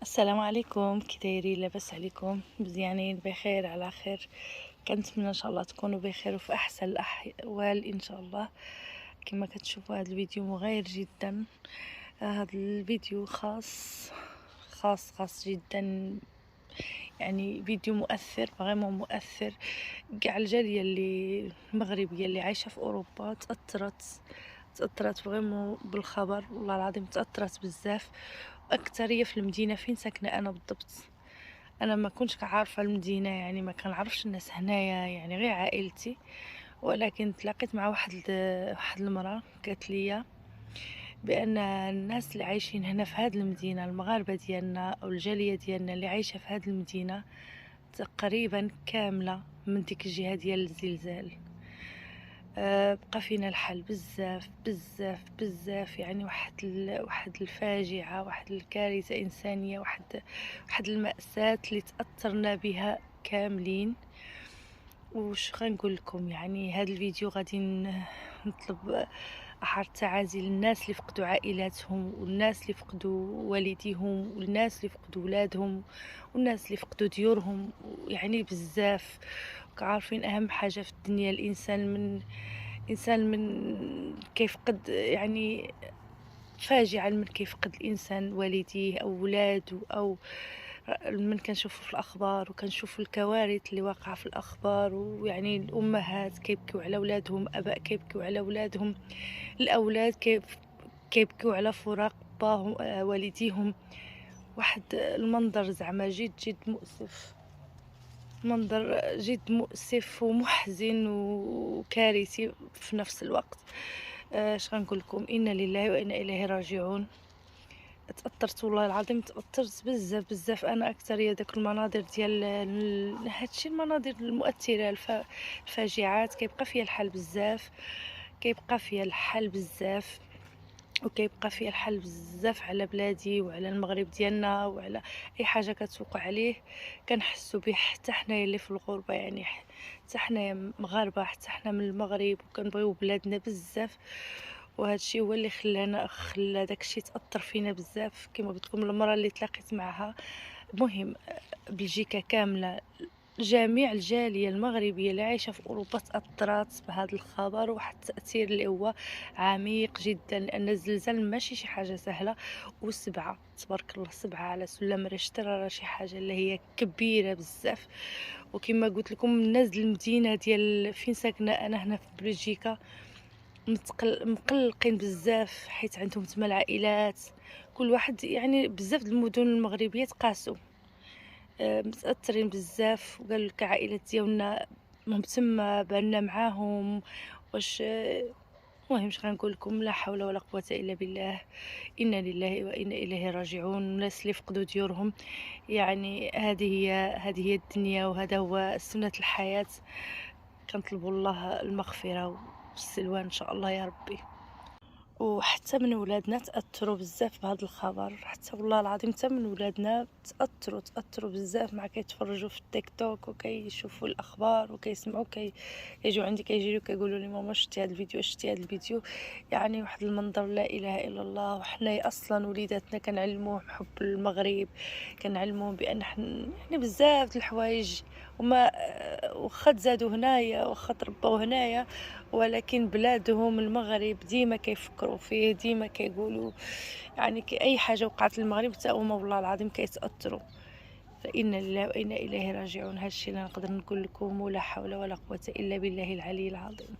السلام عليكم، كي دايرين؟ لاباس عليكم؟ مزيانين بخير على خير. كنتمنى ان شاء الله تكونوا بخير وفي احسن الاحوال ان شاء الله. كما كتشوفوا هذا الفيديو مغاير جدا. هذا الفيديو خاص جدا، يعني فيديو مؤثر، فريمون مؤثر. كاع الجاليه اللي المغربيه اللي عايشه في اوروبا تاثرت فريمون بالخبر، والله العظيم تاثرت بزاف. اكثريه في المدينه فين ساكنه انا بالضبط. انا ما كنتش عارفه المدينه، يعني ما كنعرفش الناس هنايا، يعني غير عائلتي. ولكن تلاقيت مع واحد المراه قالت لي بان الناس اللي عايشين هنا في هذه المدينه، المغاربه ديالنا او الجاليه ديالنا اللي عايشه في هذه المدينه تقريبا كامله من ديك الجهه ديال الزلزال. بقى فينا الحال بزاف بزاف بزاف، يعني واحد الفاجعة، واحد الكارثة إنسانية، واحد المأساة اللي تأثرنا بها كاملين. وش غنقول لكم؟ يعني هذا الفيديو غادي نطلب أحر التعازي للناس اللي فقدوا عائلاتهم، والناس اللي فقدوا والديهم، والناس اللي فقدوا ولادهم، والناس اللي فقدوا ديورهم، يعني بزاف. عارفين أهم حاجة في الدنيا الإنسان من كيفقد، يعني فاجعة من كيفقد الإنسان والديه أو ولاده، أو من كنشوفو في الأخبار وكنشوفو الكوارث اللي واقعة في الأخبار، ويعني الأمهات كيبكيو على ولادهم، الآباء كيبكيو على ولادهم، الأولاد كيبكيو على فراق باهم والديهم. واحد المنظر زعما جد مؤسف، منظر جد مؤسف ومحزن وكارثي في نفس الوقت. اش غنقول لكم؟ انا لله وانا اليه راجعون. تاثرت والله العظيم، تاثرت بزاف بزاف. انا اكثر داك المناظر ديال هادشي، المناظر المؤثره، الفاجعات كيبقى فيها الحال بزاف، كيبقى فيها الحال بزاف، وكيبقى فيا الحال بزاف على بلادي وعلى المغرب ديالنا وعلى اي حاجه كتوقع عليه. كنحسوا به حتى حنايا اللي في الغربه، يعني حتى حنايا مغاربه، حتى حنا من المغرب وكنبغيو بلادنا بزاف. وهذا الشيء هو اللي خلى داكشي تاثر فينا بزاف. كما قلت لكم، المراه اللي تلاقيت معها، المهم بلجيكا كامله، جميع الجالية المغربية اللي عايشة في أوروبا تأثرت بهذا الخبر، واحد التأثير اللي هو عميق جدا، لأن الزلزال ماشي شي حاجة سهلة. وسبعة تبارك الله، سبعة على سلم ريشتر، راه شي حاجة اللي هي كبيرة بزاف. وكما قلت لكم، الناس المدينة ديال فين ساكنة أنا هنا في بلجيكا مقلقين بزاف، حيت عندهم 8 عائلات، كل واحد، يعني بزاف د المدن المغربية تقاسوا متأثرين بزاف. وقال لك عائلات ديالنا مهتمة بالنا معاهم. واش المهم اش غنقول لكم؟ لا حول ولا قوة الا بالله. انا لله وانا اليه راجعون. الناس اللي فقدوا ديورهم، يعني هذه هي الدنيا، وهذا هو سنة الحياة. كنطلبوا الله المغفرة والسلوان ان شاء الله يا ربي. وحتى من ولادنا تاثروا بزاف بهذا الخبر، حتى والله العظيم حتى من ولادنا تاثروا بزاف مع كيتفرجوا في التيك توك وكيشوفوا الاخبار وكيسمعوا كيجيو عندي كيجريو كيقولوا لي ماما شتي هذا الفيديو، شتي هذا الفيديو. يعني واحد المنظر لا اله الا الله. وحنا اصلا وليداتنا كنعلموهم حب المغرب، كنعلموهم بان يعني بزاف د الحوايج. وما واخا تزادوا هنايا، واخا تربوا هنايا، ولكن بلادهم المغرب ديما كيفكروا فيه، ديما كيقولوا، يعني اي حاجه وقعت للمغرب حتى هما والله العظيم كيتاثروا. فإنا لله وإنا إليه راجعون. هادشي اللي نقدر نقول لكم، ولا حول ولا قوة إلا بالله العلي العظيم.